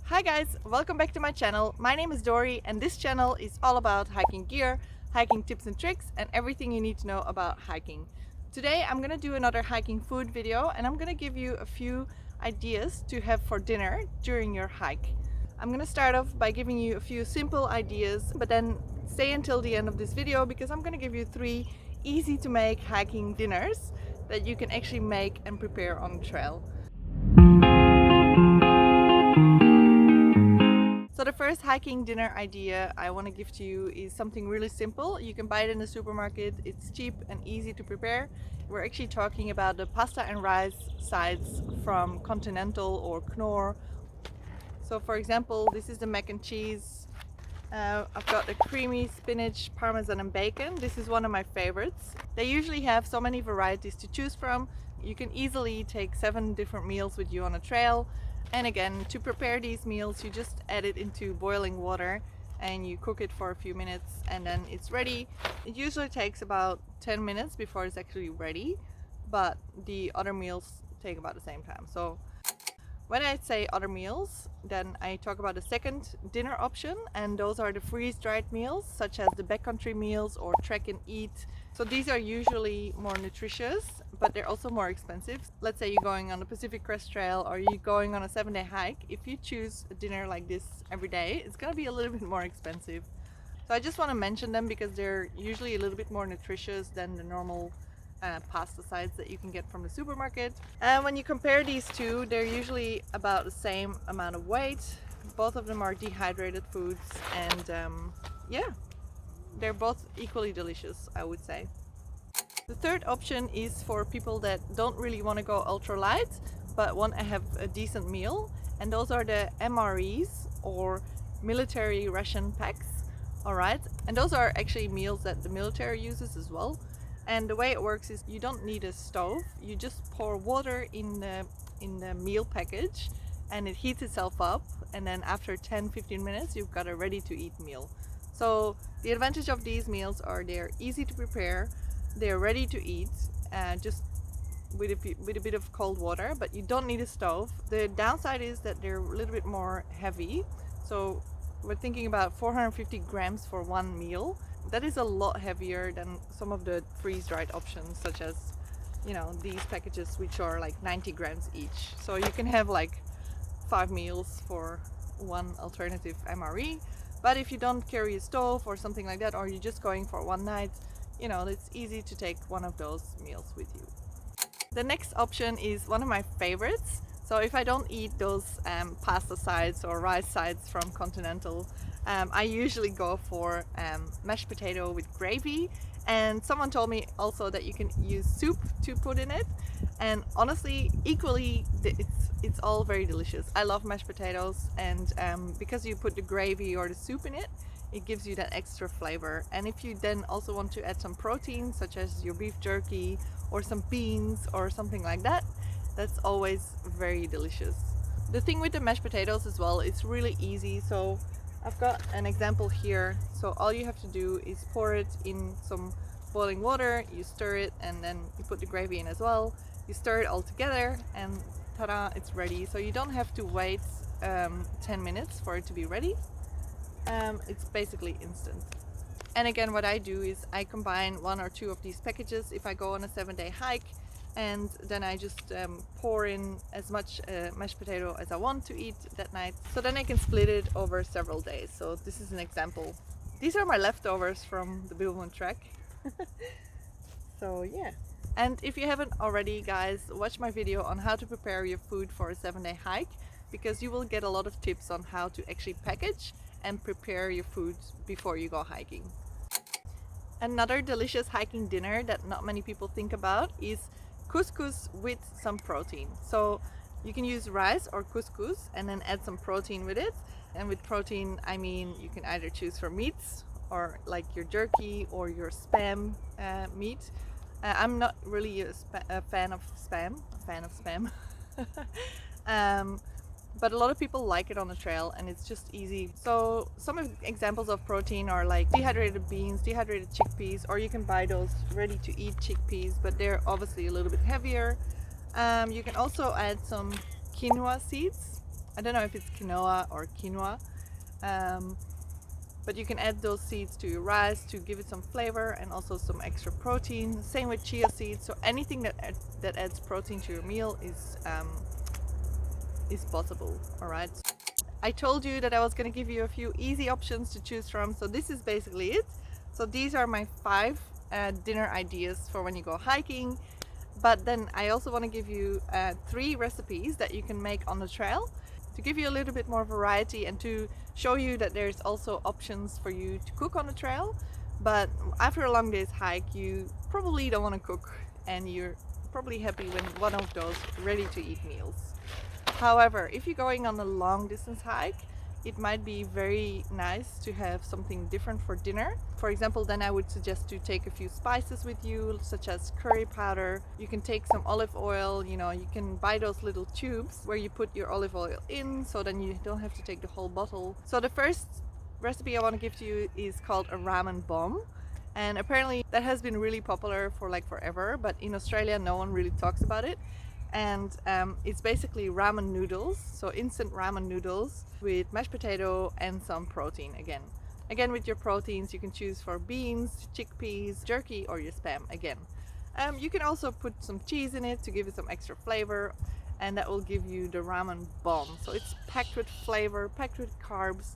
Hi guys, welcome back to my channel. My name is Dory and this channel is all about hiking gear, hiking tips and tricks, and everything you need to know about hiking. Today I'm gonna do another hiking food video and I'm gonna give you a few ideas to have for dinner during your hike. I'm gonna start off by giving you a few simple ideas, but then stay until the end of this video because I'm gonna give you 3 easy to make hiking dinners that you can actually make and prepare on the trail. So the first hiking dinner idea I want to give to you is something really simple. You can buy it in the supermarket. It's cheap and easy to prepare. We're actually talking about the pasta and rice sides from Continental or Knorr. So for example, this is the mac and cheese. I've got the creamy spinach, parmesan and bacon. This is one of my favorites. They usually have so many varieties to choose from. You can easily take 7 different meals with you on a trail. And again, to prepare these meals, you just add it into boiling water and you cook it for a few minutes and then it's ready. It usually takes about 10 minutes before it's actually ready, but the other meals take about the same time. So when I say other meals, then I talk about the second dinner option, and those are the freeze-dried meals, such as the backcountry meals or trek and eat. So these are usually more nutritious, but they're also more expensive. Let's say you're going on the Pacific Crest Trail or you're going on a 7-day hike. If you choose a dinner like this every day, it's gonna be a little bit more expensive. So I just want to mention them because they're usually a little bit more nutritious than the normal pasta sides that you can get from the supermarket. And when you compare these two, they're usually about the same amount of weight. Both of them are dehydrated foods and yeah, they're both equally delicious, I would say. The third option is for people that don't really want to go ultra light but want to have a decent meal, and those are the MREs or military ration packs. Alright, and those are actually meals that the military uses as well. And the way it works is you don't need a stove, you just pour water in the meal package and it heats itself up, and then after 10-15 minutes you've got a ready to eat meal. So the advantage of these meals are they're easy to prepare, they're ready to eat, just with a bit of cold water, but you don't need a stove. The downside is that they're a little bit more heavy, so we're thinking about 450 grams for one meal. That is a lot heavier than some of the freeze-dried options, such as, you know, these packages which are like 90 grams each. So you can have like 5 meals for one alternative MRE. But if you don't carry a stove or something like that, or you're just going for one night, you know, it's easy to take one of those meals with you. The next option is one of my favorites. So if I don't eat those pasta sides or rice sides from Continental, I usually go for mashed potato with gravy. And someone told me also that you can use soup to put in it. And honestly, equally, it's all very delicious. I love mashed potatoes, and because you put the gravy or the soup in it, it gives you that extra flavor. And if you then also want to add some protein, such as your beef jerky or some beans or something like that, that's always very delicious. The thing with the mashed potatoes as well, it's really easy. So I've got an example here. So all you have to do is pour it in some boiling water, you stir it, and then you put the gravy in as well. You stir it all together and ta-da, it's ready. So you don't have to wait 10 minutes for it to be ready. It's basically instant. And again, what I do is I combine 1 or 2 of these packages if I go on a 7-day hike, and then I just pour in as much mashed potato as I want to eat that night. So then I can split it over several days. So this is an example. These are my leftovers from the Bilbon trek. So yeah. And if you haven't already, guys, watch my video on how to prepare your food for a 7-day hike, because you will get a lot of tips on how to actually package and prepare your food before you go hiking. Another delicious hiking dinner that not many people think about is couscous with some protein. So you can use rice or couscous and then add some protein with it. And with protein, I mean, you can either choose for meats or like your jerky or your spam meat. I'm not really a fan of spam. But a lot of people like it on the trail and it's just easy. So some examples of protein are like dehydrated beans, dehydrated chickpeas, or you can buy those ready to eat chickpeas, but they're obviously a little bit heavier. You can also add some quinoa seeds. I don't know if it's quinoa or quinoa, but you can add those seeds to your rice to give it some flavor and also some extra protein. Same with chia seeds. So anything that adds protein to your meal is possible. All right. I told you that I was going to give you a few easy options to choose from. So this is basically it. So these are my 5 dinner ideas for when you go hiking. But then I also want to give you 3 recipes that you can make on the trail to give you a little bit more variety and to show you that there's also options for you to cook on the trail. But after a long day's hike, you probably don't want to cook and you're probably happy when one of those ready to eat meals. However, if you're going on a long distance hike, it might be very nice to have something different for dinner. For example, then I would suggest to take a few spices with you, such as curry powder. You can take some olive oil, you can buy those little tubes where you put your olive oil in, so then you don't have to take the whole bottle. So the first recipe I want to give to you is called a ramen bomb. And apparently that has been really popular for like forever, but in Australia no one really talks about it. And it's basically ramen noodles, so instant ramen noodles with mashed potato and some protein again with your proteins you can choose for beans, chickpeas, jerky, or your spam again. You can also put some cheese in it to give it some extra flavor, and that will give you the ramen bomb. So it's packed with flavor, packed with carbs,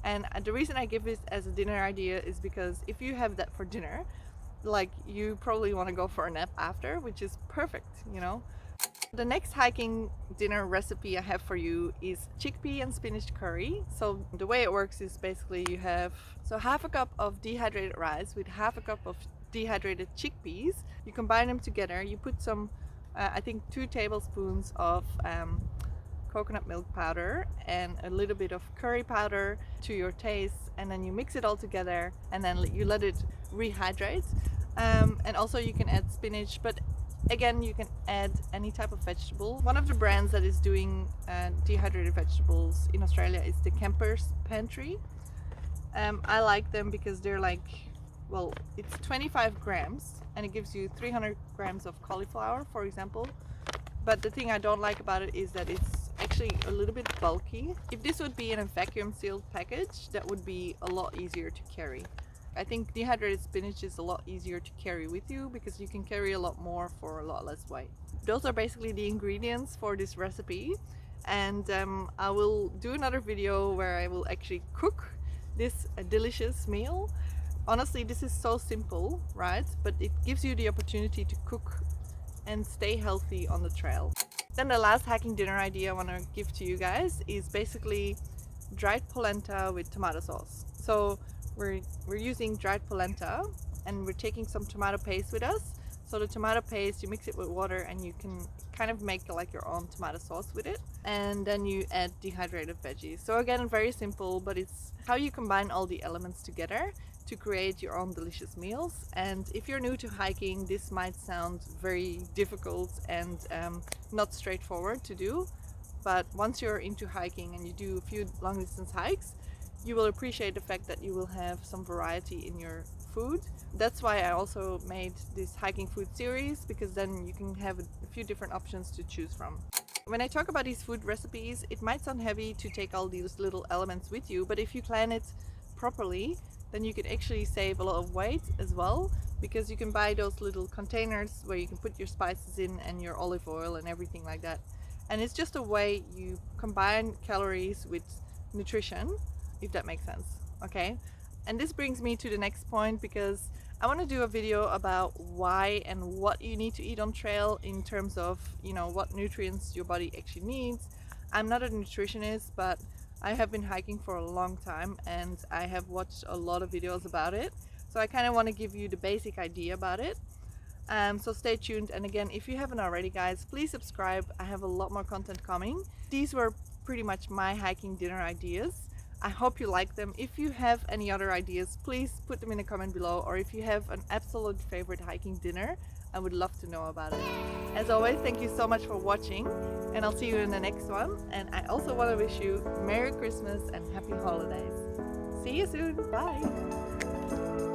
and the reason I give this as a dinner idea is because if you have that for dinner, like, you probably want to go for a nap after, which is perfect. The next hiking dinner recipe I have for you is chickpea and spinach curry. So the way it works is basically you have half a cup of dehydrated rice with half a cup of dehydrated chickpeas. You combine them together. You put some, I think 2 tablespoons of coconut milk powder and a little bit of curry powder to your taste, and then you mix it all together and then you let it rehydrate. And also you can add spinach, but again, you can add any type of vegetable. One of the brands that is doing dehydrated vegetables in Australia is the Camper's Pantry. I like them because they're like, well, it's 25 grams and it gives you 300 grams of cauliflower, for example. But the thing I don't like about it is that it's actually a little bit bulky. If this would be in a vacuum sealed package, that would be a lot easier to carry. I think dehydrated spinach is a lot easier to carry with you because you can carry a lot more for a lot less weight. Those are basically the ingredients for this recipe, and I will do another video where I will actually cook this delicious meal. Honestly, this is so simple, right? But it gives you the opportunity to cook and stay healthy on the trail. Then the last hiking dinner idea I want to give to you guys is basically dried polenta with tomato sauce. So we're using dried polenta and we're taking some tomato paste with us. So the tomato paste, you mix it with water and you can kind of make like your own tomato sauce with it, and then you add dehydrated veggies. So again, very simple, but it's how you combine all the elements together to create your own delicious meals. And if you're new to hiking, this might sound very difficult and not straightforward to do, but once you're into hiking and you do a few long distance hikes, you will appreciate the fact that you will have some variety in your food. That's why I also made this hiking food series, because then you can have a few different options to choose from. When I talk about these food recipes, it might sound heavy to take all these little elements with you, but if you plan it properly, then you can actually save a lot of weight as well, because you can buy those little containers where you can put your spices in and your olive oil and everything like that. And it's just a way you combine calories with nutrition, if that makes sense. Okay, and this brings me to the next point, because I want to do a video about why and what you need to eat on trail in terms of, what nutrients your body actually needs. I'm not a nutritionist, but I have been hiking for a long time and I have watched a lot of videos about it, so I kind of want to give you the basic idea about it. So stay tuned, and again, if you haven't already, guys, please subscribe. I have a lot more content coming. These were pretty much my hiking dinner ideas. I hope you like them. If you have any other ideas, please put them in a comment below, or if you have an absolute favorite hiking dinner, I would love to know about it. As always, thank you so much for watching, and I'll see you in the next one. And I also want to wish you Merry Christmas and Happy Holidays. See you soon. Bye.